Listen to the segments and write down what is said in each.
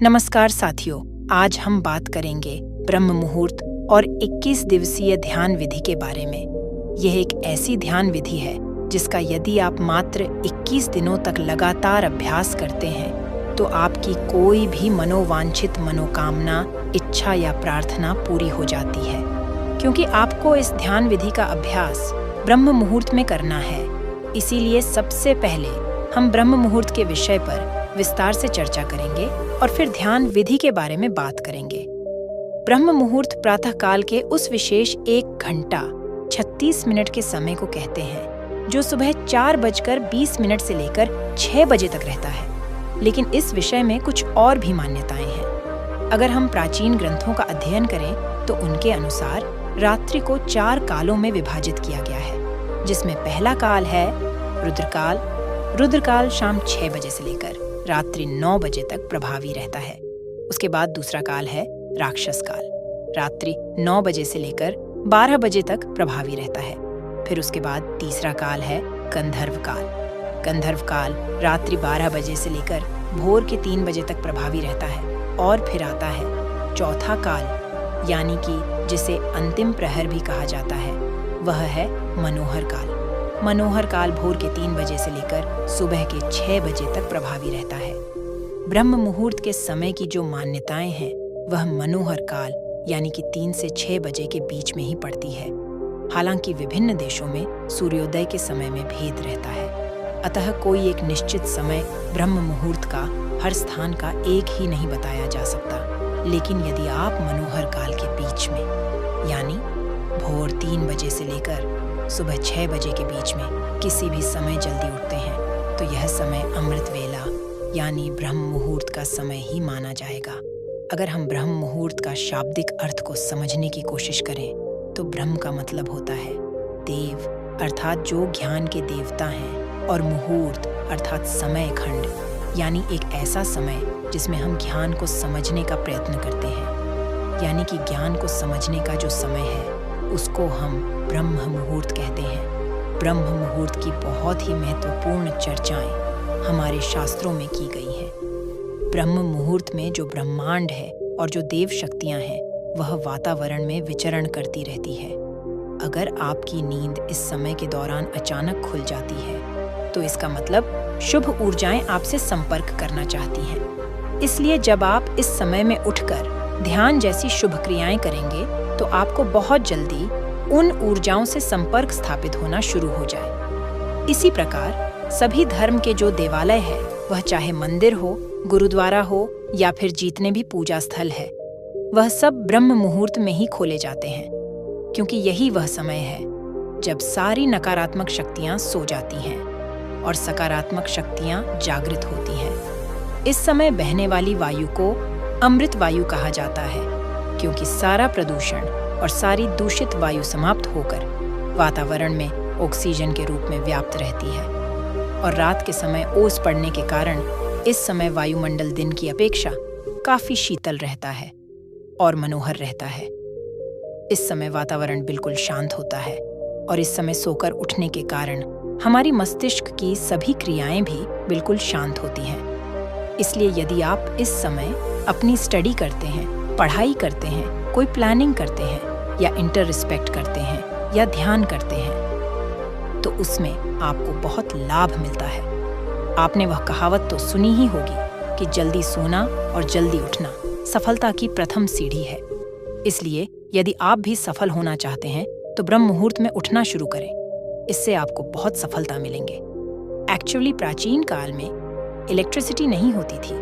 नमस्कार साथियों, आज हम बात करेंगे ब्रह्म मुहूर्त और 21 दिवसीय ध्यान विधि के बारे में। यह एक ऐसी ध्यान विधि है जिसका यदि आप मात्र 21 दिनों तक लगातार अभ्यास करते हैं तो आपकी कोई भी मनोवांछित मनोकामना, इच्छा या प्रार्थना पूरी हो जाती है। क्योंकि आपको इस ध्यान विधि का अभ्यास ब्रह्म मुहूर्त में करना है, इसीलिए सबसे पहले हम ब्रह्म मुहूर्त के विषय पर विस्तार से चर्चा करेंगे और फिर ध्यान विधि के बारे में बात करेंगे। ब्रह्म मुहूर्त प्रातःकाल के उस विशेष 1 घंटा 36 मिनट के समय को कहते हैं जो सुबह 4:20 से लेकर 6 बजे तक रहता है। लेकिन इस विषय में कुछ और भी मान्यताएं हैं। अगर हम प्राचीन ग्रंथों का अध्ययन करें तो उनके अनुसार रात्रि को 4 कालों में विभाजित किया गया है, जिसमें पहला काल है रुद्रकाल। रुद्रकाल शाम 6 बजे से लेकर रात्रि 9 बजे तक प्रभावी रहता है। उसके बाद दूसरा काल है राक्षस काल, रात्रि 9 बजे से लेकर 12 बजे तक प्रभावी रहता है। फिर उसके बाद तीसरा काल है गंधर्व काल। गंधर्व काल रात्रि 12 बजे से लेकर भोर के 3 बजे तक प्रभावी रहता है। और फिर आता है चौथा काल, यानी कि जिसे अंतिम प्रहर भी कहा जाता है, वह है मनोहर काल। मनोहर काल भोर के 3 बजे से लेकर सुबह के 6 बजे तक प्रभावी रहता है। ब्रह्म मुहूर्त के समय की जो मान्यताएं हैं वह मनोहर काल यानी कि 3 से 6 बजे के बीच में ही पड़ती है। हालांकि विभिन्न देशों में सूर्योदय के समय में भेद रहता है, अतः कोई एक निश्चित समय ब्रह्म मुहूर्त का हर स्थान का एक ही नहीं बताया जा सकता। लेकिन यदि आप मनोहर काल के बीच में यानी भोर 3 बजे से लेकर सुबह 6 बजे के बीच में किसी भी समय जल्दी उठते हैं तो यह समय अमृत वेला यानी ब्रह्म मुहूर्त का समय ही माना जाएगा। अगर हम ब्रह्म मुहूर्त का शाब्दिक अर्थ को समझने की कोशिश करें तो ब्रह्म का मतलब होता है देव, अर्थात जो ज्ञान के देवता हैं, और मुहूर्त अर्थात समय खंड यानी एक ऐसा समय जिसमें हम ज्ञान को समझने का प्रयत्न करते हैं। यानी कि ज्ञान को समझने का जो समय है उसको हम ब्रह्म मुहूर्त कहते हैं। ब्रह्म मुहूर्त की बहुत ही महत्वपूर्ण चर्चाएं हमारे शास्त्रों में की गई हैं। ब्रह्म मुहूर्त में जो ब्रह्मांड है और जो देव शक्तियां हैं वह वातावरण में विचरण करती रहती है। अगर आपकी नींद इस समय के दौरान अचानक खुल जाती है तो इसका मतलब शुभ ऊर्जाएं आपसे संपर्क करना चाहती हैं। इसलिए जब आप इस समय में उठकर ध्यान जैसी शुभ क्रियाएं करेंगे तो आपको बहुत जल्दी उन ऊर्जाओं से संपर्क स्थापित होना शुरू हो जाए। इसी प्रकार सभी धर्म के जो देवालय है, वह चाहे मंदिर हो, गुरुद्वारा हो या फिर जितने भी पूजा स्थल है, वह सब ब्रह्म मुहूर्त में ही खोले जाते हैं। क्योंकि यही वह समय है जब सारी नकारात्मक शक्तियां सो जाती हैं और सकारात्मक शक्तियां जागृत होती हैं। इस समय बहने वाली वायु को अमृत वायु कहा जाता है, क्योंकि सारा प्रदूषण और सारी दूषित वायु समाप्त होकर वातावरण में ऑक्सीजन के रूप में व्याप्त रहती है। और रात के समय ओस पड़ने के कारण इस समय वायुमंडल दिन की अपेक्षा काफी शीतल रहता है और मनोहर रहता है। इस समय वातावरण बिल्कुल शांत होता है और इस समय सोकर उठने के कारण हमारी मस्तिष्क की सभी क्रियाएं भी बिल्कुल शांत होती हैं। इसलिए यदि आप इस समय अपनी स्टडी करते हैं, पढ़ाई करते हैं, कोई प्लानिंग करते हैं या इंटर रिस्पेक्ट करते हैं या ध्यान करते हैं तो उसमें आपको बहुत लाभ मिलता है। आपने वह कहावत तो सुनी ही होगी कि जल्दी सोना और जल्दी उठना सफलता की प्रथम सीढ़ी है। इसलिए यदि आप भी सफल होना चाहते हैं तो ब्रह्म मुहूर्त में उठना शुरू करें। इससे आपको बहुत सफलता मिलेंगे। एक्चुअली प्राचीन काल में इलेक्ट्रिसिटी नहीं होती थी,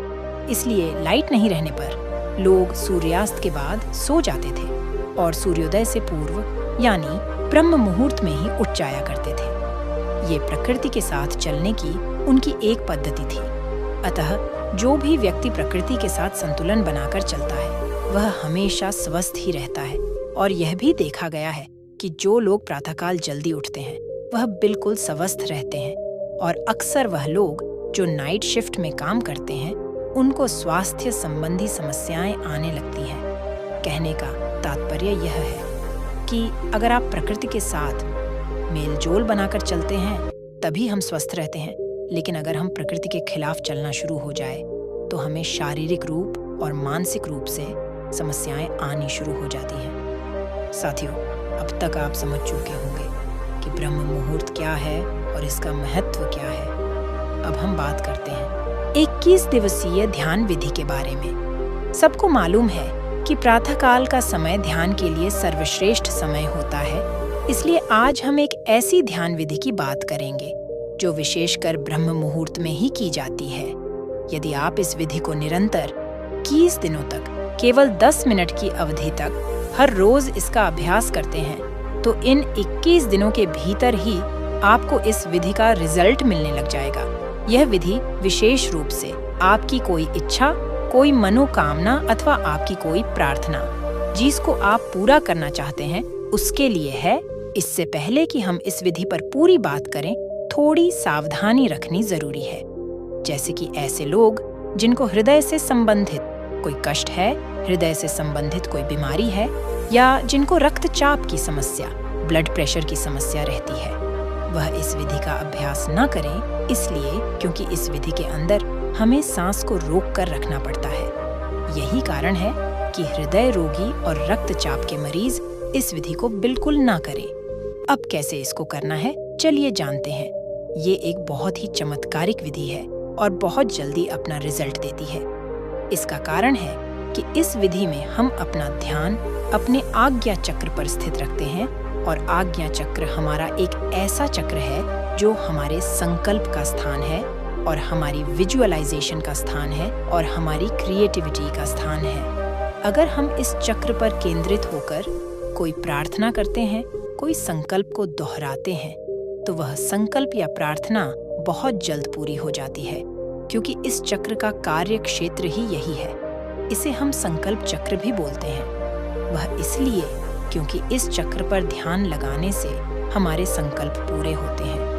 इसलिए लाइट नहीं रहने पर लोग सूर्यास्त के बाद सो जाते थे और सूर्योदय से पूर्व यानी ब्रह्म मुहूर्त में ही उठ जाया करते थे। ये प्रकृति के साथ चलने की उनकी एक पद्धति थी। अतः जो भी व्यक्ति प्रकृति के साथ संतुलन बनाकर चलता है वह हमेशा स्वस्थ ही रहता है। और यह भी देखा गया है कि जो लोग प्रातःकाल जल्दी उठते हैं वह बिल्कुल स्वस्थ रहते हैं। और अक्सर वह लोग जो नाइट शिफ्ट में काम करते हैं उनको स्वास्थ्य संबंधी समस्याएं आने लगती हैं। कहने का तात्पर्य यह है कि अगर आप प्रकृति के साथ मेलजोल बनाकर चलते हैं तभी हम स्वस्थ रहते हैं। लेकिन अगर हम प्रकृति के खिलाफ चलना शुरू हो जाए तो हमें शारीरिक रूप और मानसिक रूप से समस्याएं आनी शुरू हो जाती हैं। साथियों, अब तक आप समझ चुके होंगे कि ब्रह्म मुहूर्त क्या है और इसका महत्व क्या है। अब हम बात करते हैं 21 दिवसीय ध्यान विधि के बारे में। सबको मालूम है कि प्रातःकाल का समय ध्यान के लिए सर्वश्रेष्ठ समय होता है, इसलिए आज हम एक ऐसी ध्यान विधि की बात करेंगे जो विशेषकर ब्रह्म मुहूर्त में ही की जाती है। यदि आप इस विधि को निरंतर 21 दिनों तक केवल 10 मिनट की अवधि तक हर रोज इसका अभ्यास करते हैं तो इन 21 दिनों के भीतर ही आपको इस विधि का रिजल्ट मिलने लग जाएगा। यह विधि विशेष रूप से आपकी कोई इच्छा, कोई मनोकामना अथवा आपकी कोई प्रार्थना जिसको आप पूरा करना चाहते हैं उसके लिए है। इससे पहले कि हम इस विधि पर पूरी बात करें, थोड़ी सावधानी रखनी जरूरी है। जैसे कि ऐसे लोग जिनको हृदय से संबंधित कोई कष्ट है, हृदय से संबंधित कोई बीमारी है, या जिनको रक्तचाप की समस्या, ब्लड प्रेशर की समस्या रहती है, वह इस विधि का अभ्यास न करें, इसलिए क्योंकि इस विधि के अंदर हमें सांस को रोक कर रखना पड़ता है। यही कारण है कि हृदय रोगी और रक्तचाप के मरीज इस विधि को बिल्कुल ना करें। अब कैसे इसको करना है, चलिए जानते हैं। ये एक बहुत ही चमत्कारिक विधि है और बहुत जल्दी अपना रिजल्ट देती है। इसका कारण है कि इस विधि में हम अपना ध्यान अपने आज्ञा चक्र पर स्थित रखते हैं और आज्ञा चक्र हमारा एक ऐसा चक्र है जो हमारे संकल्प का स्थान है और हमारी विजुअलाइजेशन का स्थान है और हमारी क्रिएटिविटी का स्थान है। अगर हम इस चक्र पर केंद्रित होकर कोई प्रार्थना करते हैं, कोई संकल्प को दोहराते हैं, तो वह संकल्प या प्रार्थना बहुत जल्द पूरी हो जाती है, क्योंकि इस चक्र का कार्य क्षेत्र ही यही है। इसे हम संकल्प चक्र भी बोलते हैं। वह इसलिए क्योंकि इस चक्र पर ध्यान लगाने से हमारे संकल्प पूरे होते हैं।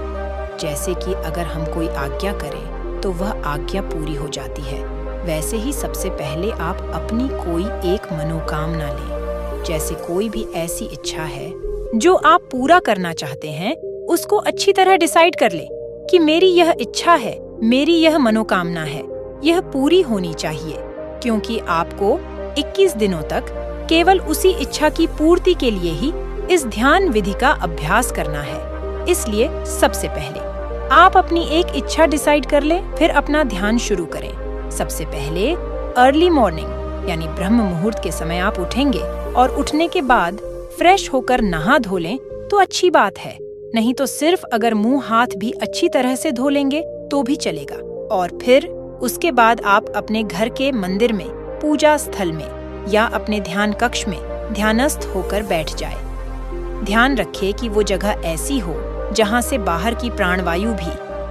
जैसे कि अगर हम कोई आज्ञा करें तो वह आज्ञा पूरी हो जाती है, वैसे ही सबसे पहले आप अपनी कोई एक मनोकामना लें। जैसे कोई भी ऐसी इच्छा है जो आप पूरा करना चाहते हैं, उसको अच्छी तरह डिसाइड कर ले कि मेरी यह इच्छा है, मेरी यह मनोकामना है, यह पूरी होनी चाहिए, क्योंकि आपको 21 दिनों तक केवल उसी इच्छा की पूर्ति के लिए ही इस ध्यान विधि का अभ्यास करना है। इसलिए सबसे पहले आप अपनी एक इच्छा डिसाइड कर ले, फिर अपना ध्यान शुरू करें। सबसे पहले अर्ली मॉर्निंग यानी ब्रह्म मुहूर्त के समय आप उठेंगे और उठने के बाद फ्रेश होकर नहा धो लें तो अच्छी बात है, नहीं तो सिर्फ अगर मुंह हाथ भी अच्छी तरह से धो लेंगे तो भी चलेगा। और फिर उसके बाद आप अपने घर के मंदिर में, पूजा स्थल में या अपने ध्यान कक्ष में ध्यानस्थ होकर बैठ जाए। ध्यान रखें कि वो जगह ऐसी हो जहां से बाहर की प्राणवायु भी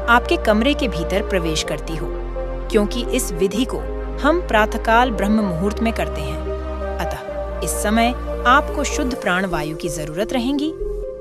आपके कमरे के भीतर प्रवेश करती हो, क्योंकि इस विधि को हम प्रातःकाल ब्रह्म मुहूर्त में करते हैं। अतः इस समय आपको शुद्ध प्राणवायु की जरूरत रहेगी,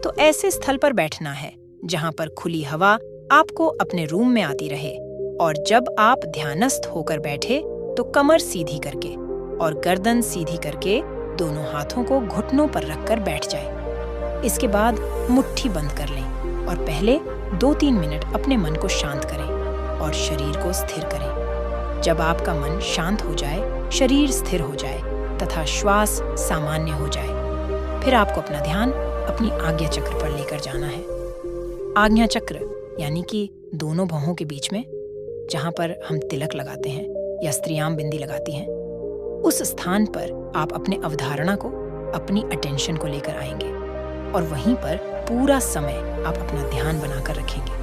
तो ऐसे स्थल पर बैठना है जहां पर खुली हवा आपको अपने रूम में आती रहे। और जब आप ध्यानस्थ होकर बैठे तो कमर सीधी करके और गर्दन सीधी करके दोनों हाथों को घुटनों पर रखकर बैठ जाए। इसके बाद मुट्ठी बंद कर लें और पहले 2-3 मिनट अपने मन को शांत करें और शरीर को स्थिर करें। जब आपका मन शांत हो जाए, शरीर स्थिर हो जाए तथा श्वास सामान्य हो जाए, फिर आपको अपना ध्यान अपनी आज्ञा चक्र पर लेकर जाना है। आज्ञा चक्र यानी कि दोनों भौहों के बीच में, जहां पर हम तिलक लगाते हैं या स्त्रियां बिंदी लगाती हैं, उस स्थान पर आप अपने अवधारणा को, अपनी अटेंशन को लेकर आएंगे और वहीं पर पूरा समय आप अपना ध्यान बनाकर रखेंगे।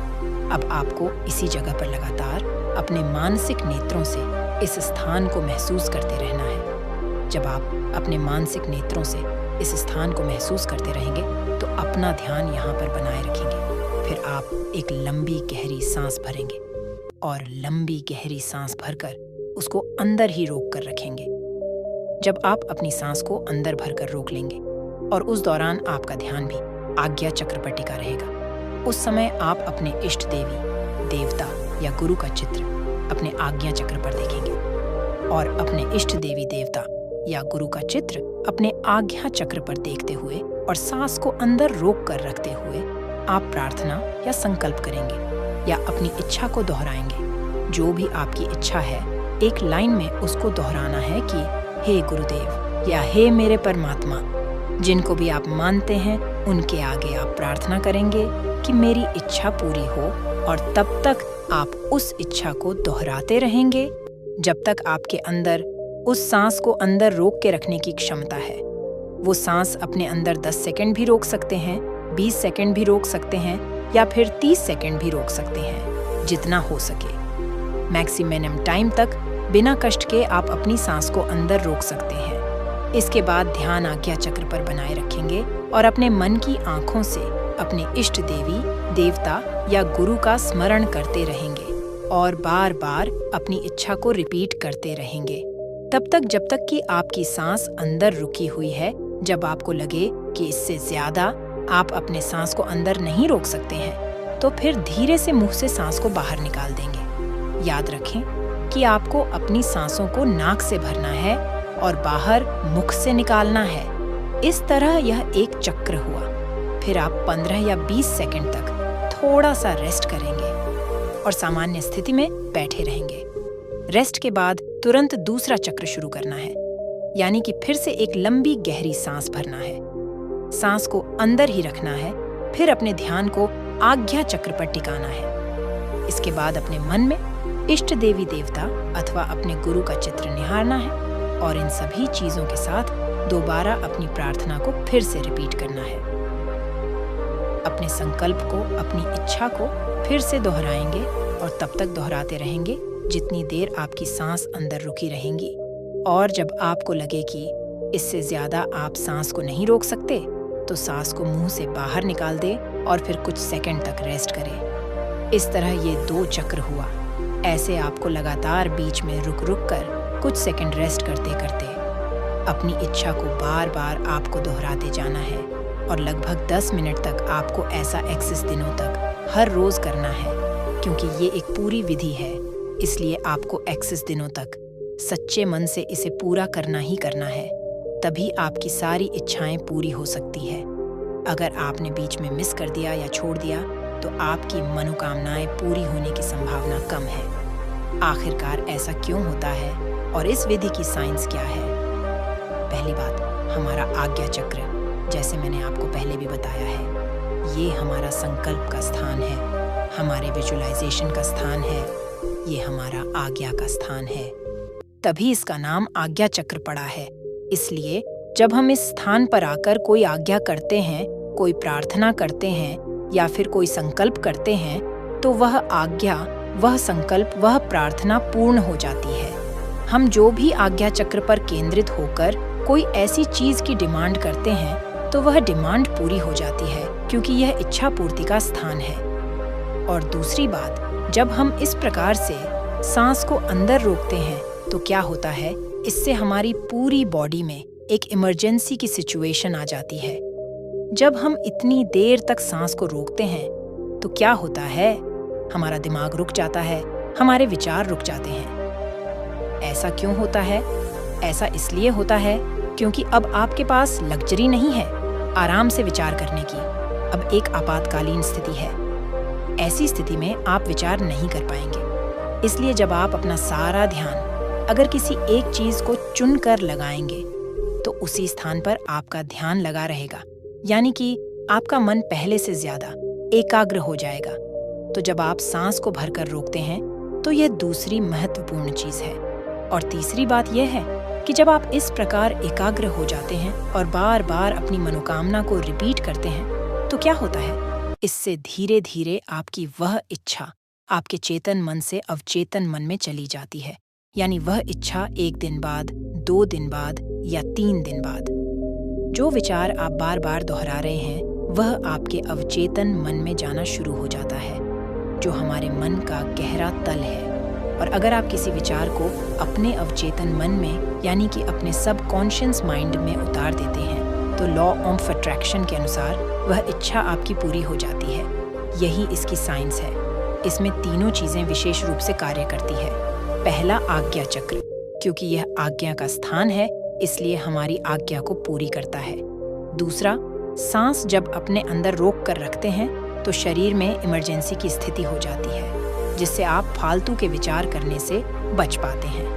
अब आपको इसी जगह पर लगातार अपने मानसिक नेत्रों से इस स्थान को महसूस करते रहना है। जब आप अपने मानसिक नेत्रों से इस स्थान को महसूस करते रहेंगे तो अपना ध्यान यहाँ पर बनाए रखेंगे। फिर आप एक लंबी गहरी सांस भरेंगे और लंबी गहरी सांस भरकर उसको अंदर ही रोक कर रखेंगे। जब आप अपनी सांस को अंदर भरकर रोक लेंगे और उस दौरान आपका ध्यान भी आज्ञा चक्र पर टिका रहेगा, उस समय आप अपने इष्ट देवी, देवता या गुरु का चित्र अपने आज्ञा चक्र पर देखेंगे और अपने इष्ट देवी, देवता या गुरु का चित्र अपने आज्ञा चक्र पर देखते हुए और सांस को अंदर रोक कर रखते हुए आप प्रार्थना या संकल्प करेंगे या अपनी इच्छा को दोहराएंगे। जो भी आपकी इच्छा है एक लाइन में उसको दोहराना है कि हे गुरुदेव या हे मेरे परमात्मा, जिनको भी आप मानते हैं उनके आगे आप प्रार्थना करेंगे कि मेरी इच्छा पूरी हो, और तब तक आप उस इच्छा को दोहराते रहेंगे जब तक आपके अंदर उस सांस को अंदर रोक के रखने की क्षमता है। वो सांस अपने अंदर 10 सेकंड भी रोक सकते हैं, 20 सेकंड भी रोक सकते हैं, या फिर 30 सेकंड भी रोक सकते हैं, जितना हो सके। मैक्सिमम टाइम तक बिना कष्ट के आप अपनी सांस को अंदर रोक सकते हैं। इसके बाद ध्यान आज्ञा चक्र पर बनाए रखेंगे और अपने मन की आंखों से अपने इष्ट देवी, देवता या गुरु का स्मरण करते रहेंगे और बार बार अपनी इच्छा को रिपीट करते रहेंगे, तब तक जब तक कि आपकी सांस अंदर रुकी हुई है। जब आपको लगे कि इससे ज्यादा आप अपने सांस को अंदर नहीं रोक सकते हैं, तो फिर धीरे से मुंह से सांस को बाहर निकाल देंगे। याद रखें कि आपको अपनी सांसों को नाक से भरना है और बाहर मुख से निकालना है। इस तरह यह एक चक्र हुआ। फिर आप 15 या 20 सेकंड तक थोड़ा सा रेस्ट करेंगे और सामान्य स्थिति में बैठे रहेंगे। रेस्ट के बाद तुरंत दूसरा चक्र शुरू करना है, यानी कि फिर से एक लंबी गहरी सांस भरना है। सांस को अंदर ही रखना है, फिर अपने ध्यान को आज्ञा चक्र पर टिकाना है। इसके बाद अपने मन में इष्ट देवी देवता अथवा अपने गुरु का चित्र निहारना है और इन सभी चीजों के साथ दोबारा अपनी प्रार्थना को फिर से रिपीट करना है। अपने संकल्प को, अपनी इच्छा को फिर से दोहराएंगे और तब तक दोहराते रहेंगे जितनी देर आपकी सांस अंदर रुकी रहेंगी। और जब आपको लगे कि इससे ज्यादा आप सांस को नहीं रोक सकते, तो सांस को मुंह से बाहर निकाल दें और फिर कुछ सेकंड तक रेस्ट करें। इस तरह ये 2 चक्र हुआ। ऐसे आपको लगातार बीच में रुक रुक कर कुछ सेकंड रेस्ट करते करते अपनी इच्छा को बार बार आपको दोहराते जाना है और लगभग 10 मिनट तक आपको ऐसा 21 दिनों तक हर रोज करना है। क्योंकि ये एक पूरी विधि है, इसलिए आपको 21 दिनों तक सच्चे मन से इसे पूरा करना ही करना है। तभी आपकी सारी इच्छाएं पूरी हो सकती है। अगर आपने बीच में मिस कर दिया या छोड़ दिया, तो आपकी मनोकामनाएं पूरी होने की संभावना कम है। आखिरकार ऐसा क्यों होता है और इस विधि की साइंस क्या है? पहली बात, हमारा आज्ञा चक्र, जैसे मैंने आपको पहले भी बताया है, ये हमारा संकल्प का स्थान है, हमारे विजुअलाइजेशन का स्थान है, ये हमारा आज्ञा का स्थान है। तभी इसका नाम आज्ञा चक्र पड़ा है। इसलिए जब हम इस स्थान पर आकर कोई आज्ञा करते हैं, कोई प्रार्थना करते हैं या फिर कोई संकल्प करते हैं, तो वह आज्ञा, वह संकल्प, वह प्रार्थना पूर्ण हो जाती है। हम जो भी आज्ञा चक्र पर केंद्रित होकर कोई ऐसी चीज की डिमांड करते हैं, तो वह डिमांड पूरी हो जाती है, क्योंकि यह इच्छा पूर्ति का स्थान है। और दूसरी बात, जब हम इस प्रकार से सांस को अंदर रोकते हैं, तो क्या होता है, इससे हमारी पूरी बॉडी में एक इमरजेंसी की सिचुएशन आ जाती है। जब हम इतनी देर तक सांस को रोकते हैं, तो क्या होता है, हमारा दिमाग रुक जाता है, हमारे विचार रुक जाते हैं। ऐसा क्यों होता है? ऐसा इसलिए होता है क्योंकि अब आपके पास लग्जरी नहीं है आराम से विचार करने की। अब एक आपातकालीन स्थिति है। ऐसी स्थिति में आप विचार नहीं कर पाएंगे। इसलिए जब आप अपना सारा ध्यान अगर किसी एक चीज को चुनकर लगाएंगे, तो उसी स्थान पर आपका ध्यान लगा रहेगा, यानी कि आपका मन पहले से ज्यादा एकाग्र हो जाएगा। तो जब आप सांस को भरकर रोकते हैं, तो यह दूसरी महत्वपूर्ण चीज है। और तीसरी बात यह है कि जब आप इस प्रकार एकाग्र हो जाते हैं और बार बार अपनी मनोकामना को रिपीट करते हैं, तो क्या होता है, इससे धीरे धीरे आपकी वह इच्छा आपके चेतन मन से अवचेतन मन में चली जाती है। यानी वह इच्छा 1 दिन बाद, 2 दिन बाद या 3 दिन बाद, जो विचार आप बार बार दोहरा रहे हैं, वह आपके अवचेतन मन में जाना शुरू हो जाता है, जो हमारे मन का गहरा तल है। और अगर आप किसी विचार को अपने अवचेतन मन में, यानी कि अपने सबकॉन्शियस माइंड में उतार देते हैं, तो लॉ ऑफ अट्रैक्शन के अनुसार वह इच्छा आपकी पूरी हो जाती है। यही इसकी साइंस है। इसमें तीनों चीजें विशेष रूप से कार्य करती है। पहला, आज्ञा चक्र, क्योंकि यह आज्ञा का स्थान है, इसलिए हमारी आज्ञा को पूरी करता है। दूसरा, सांस जब अपने अंदर रोक कर रखते हैं, तो शरीर में इमरजेंसी की स्थिति हो जाती है, जिससे आप फालतू के विचार करने से बच पाते हैं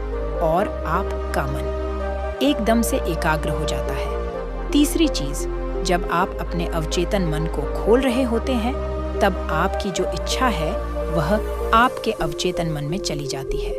और आपका मन एकदम से एकाग्र हो जाता है। तीसरी चीज, जब आप अपने अवचेतन मन को खोल रहे होते हैं तब आपकी जो इच्छा है वह आपके अवचेतन मन में चली जाती है,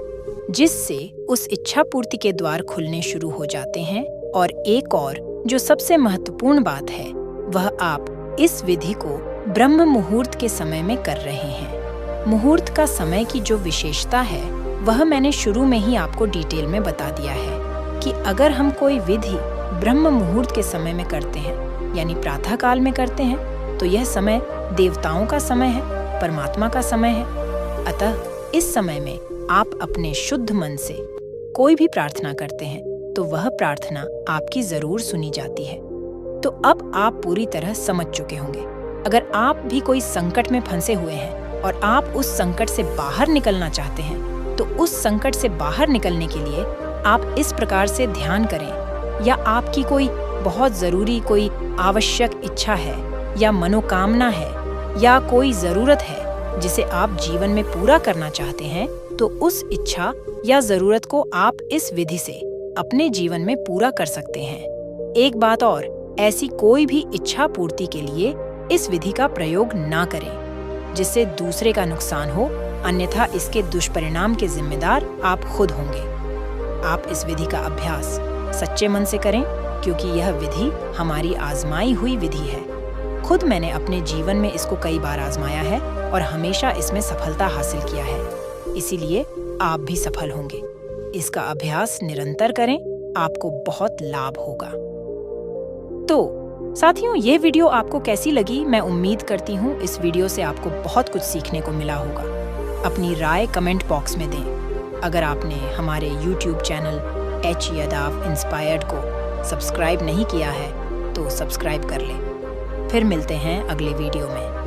जिससे उस इच्छा पूर्ति के द्वार खुलने शुरू हो जाते हैं। और एक और जो सबसे महत्वपूर्ण बात है वह आप इस विधि को ब्रह्म मुहूर्त के समय में कर रहे हैं। मुहूर्त का समय की जो विशेषता है वह मैंने शुरू में ही आपको डिटेल में बता दिया है कि अगर हम कोई विधि ब्रह्म मुहूर्त के समय में करते हैं यानी प्रातः काल में करते हैं तो यह समय देवताओं का समय है, परमात्मा का समय है। अतः इस समय में आप अपने शुद्ध मन से कोई भी प्रार्थना करते हैं तो वह प्रार्थना आपकी जरूर सुनी जाती है। तो अब आप पूरी तरह समझ चुके होंगे। अगर आप भी कोई संकट में फंसे हुए हैं और आप उस संकट से बाहर निकलना चाहते हैं तो उस संकट से बाहर निकलने के लिए आप इस प्रकार से ध्यान करें, या आपकी कोई बहुत जरूरी कोई आवश्यक इच्छा है या मनोकामना है या कोई जरूरत है जिसे आप जीवन में पूरा करना चाहते हैं, तो उस इच्छा या जरूरत को आप इस विधि से अपने जीवन में पूरा कर सकते हैं। एक बात और, ऐसी कोई भी इच्छा पूर्ति के लिए इस विधि का प्रयोग ना करें जिससे दूसरे का नुकसान हो, अन्यथा इसके दुष्परिणाम के जिम्मेदार आप खुद होंगे। आप इस विधि का अभ्यास सच्चे मन से करें क्योंकि यह विधि हमारी आजमाई हुई विधि है। खुद मैंने अपने जीवन में इसको कई बार आजमाया है और हमेशा इसमें सफलता हासिल किया है, इसीलिए आप भी सफल होंगे। इसका अभ्यास निरंतर करें, आपको बहुत लाभ होगा। तो साथियों, ये वीडियो आपको कैसी लगी? मैं उम्मीद करती हूँ इस वीडियो से आपको बहुत कुछ सीखने को मिला होगा। अपनी राय कमेंट बॉक्स में दें। अगर आपने हमारे YouTube channel H Yadav inspired को सब्सक्राइब नहीं किया है तो सब्सक्राइब कर लें। फिर मिलते हैं अगले वीडियो में।